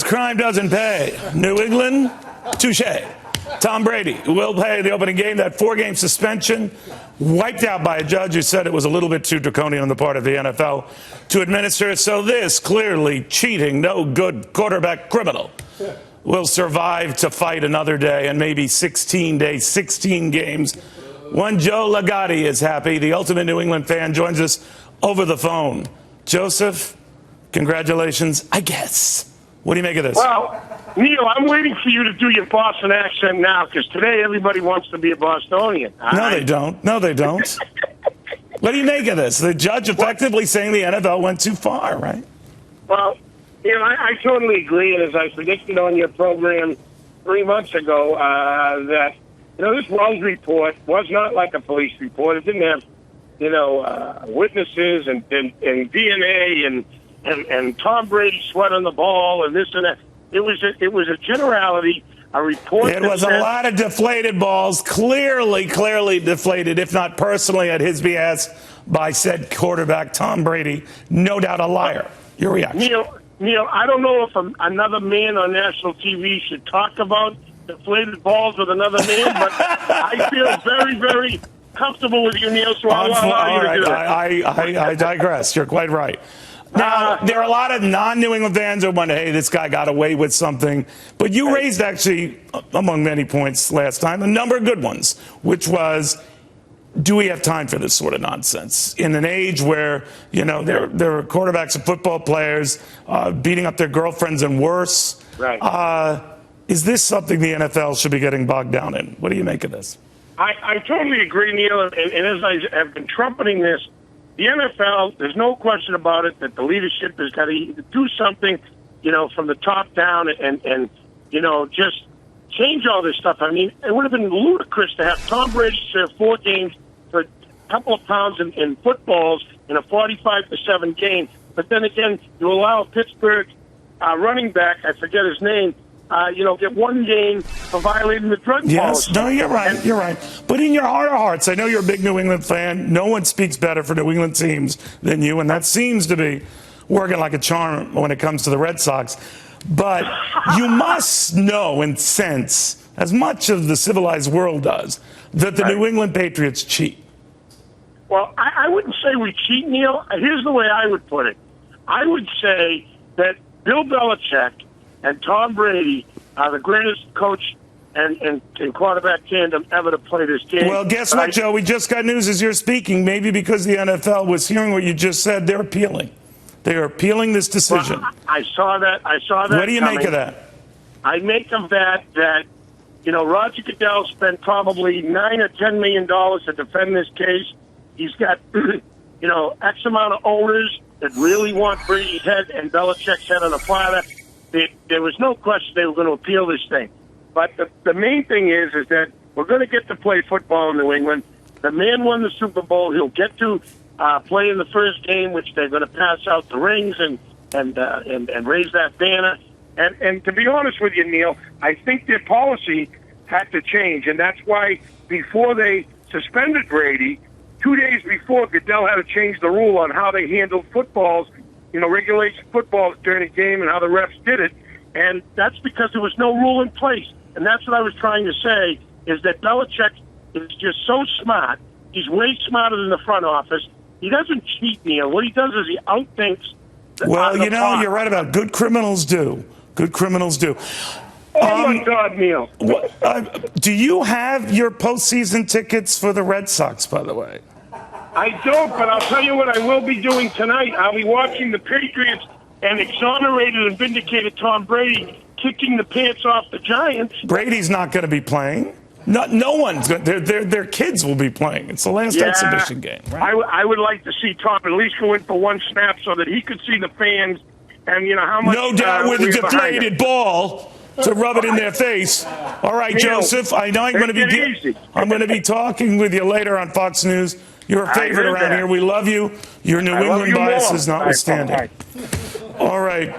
crime doesn't pay. New England, touche. Tom Brady will play the opening game. That 4-game suspension wiped out by a judge who said it was a little bit too draconian on the part of the NFL to administer. So this clearly cheating, no good quarterback criminal will survive to fight another day and maybe 16 days, 16 games. One Joe Ligotti is happy. The ultimate New England fan joins us over the phone. Joseph, congratulations, I guess. What do you make of this? Well, Neil, I'm waiting for you to do your Boston accent now, because today everybody wants to be a Bostonian. No, they don't. No, they don't. What do you make of this? The judge effectively saying the NFL went too far, right? Well, I totally agree, and as I predicted on your program 3 months ago, that this Wells report was not like a police report. It didn't have witnesses and DNA and Tom Brady sweat on the ball and this and that. It was a generality, a report. It was a lot of deflated balls, clearly deflated, if not personally at his behest, by said quarterback Tom Brady. No doubt a liar. Your reaction? Neil, I don't know if another man on national TV should talk about deflated balls with another man, but I feel very, very comfortable with you, Neil, so I'll allow you to do it. I digress. You're quite right. Now, there are a lot of non-New England fans who wonder, hey, this guy got away with something. But you raised, actually, among many points last time, a number of good ones, which was, do we have time for this sort of nonsense? In an age where, there are quarterbacks and football players beating up their girlfriends and worse. Right. Is this something the NFL should be getting bogged down in? What do you make of this? I totally agree, Neil. And as I have been trumpeting this, the NFL, there's no question about it, that the leadership has got to do something, from the top down and just change all this stuff. I mean, it would have been ludicrous to have Tom Brady serve 4 games for a couple of pounds in footballs in a 45-7 game. But then again, you allow a Pittsburgh running back, I forget his name, get 1 game for violating the drug policy. Yes, no, you're right. You're right. But in your heart of hearts, I know you're a big New England fan. No one speaks better for New England teams than you, and that seems to be working like a charm when it comes to the Red Sox. But you must know and sense, as much of the civilized world does, that the New England Patriots cheat. Well, I wouldn't say we cheat, Neil. Here's the way I would put it. I would say that Bill Belichick and Tom Brady are the greatest coach and quarterback tandem ever to play this game. Well, guess what, Joe? We just got news as you're speaking. Maybe because the NFL was hearing what you just said, they're appealing. They are appealing this decision. Well, I saw that. What do you make of that? I make of that Roger Goodell spent probably $9 or $10 million to defend this case. He's got X amount of owners that really want Brady's head and Belichick's head on a platter. There was no question they were going to appeal this thing. But the main thing is that we're going to get to play football in New England. The man won the Super Bowl. He'll get to play in the first game, which they're going to pass out the rings and raise that banner. And to be honest with you, Neil, I think their policy had to change. And that's why before they suspended Brady, 2 days before, Goodell had to change the rule on how they handled footballs, regulation footballs during a game and how the refs did it. And that's because there was no rule in place. And that's what I was trying to say, is that Belichick is just so smart. He's way smarter than the front office. He doesn't cheat, Neil. What he does is he outthinks. Well, you're right about it. Good criminals do. Good criminals do. Oh, my God, Neil. Do you have your postseason tickets for the Red Sox, by the way? I don't, but I'll tell you what I will be doing tonight. I'll be watching the Patriots and exonerated and vindicated Tom Brady kicking the pants off the Giants. Brady's not going to be playing. No one's going to. Their kids will be playing. It's the last exhibition game. Right? I would like to see Tom at least go in for 1 snap so that he could see the fans and, how much. No doubt with a deflated ball to rub it in their face. All right, Joseph, I know I'm going to be talking with you later on Fox News. You're a favorite around here. We love you. Your New England bias is notwithstanding. All right.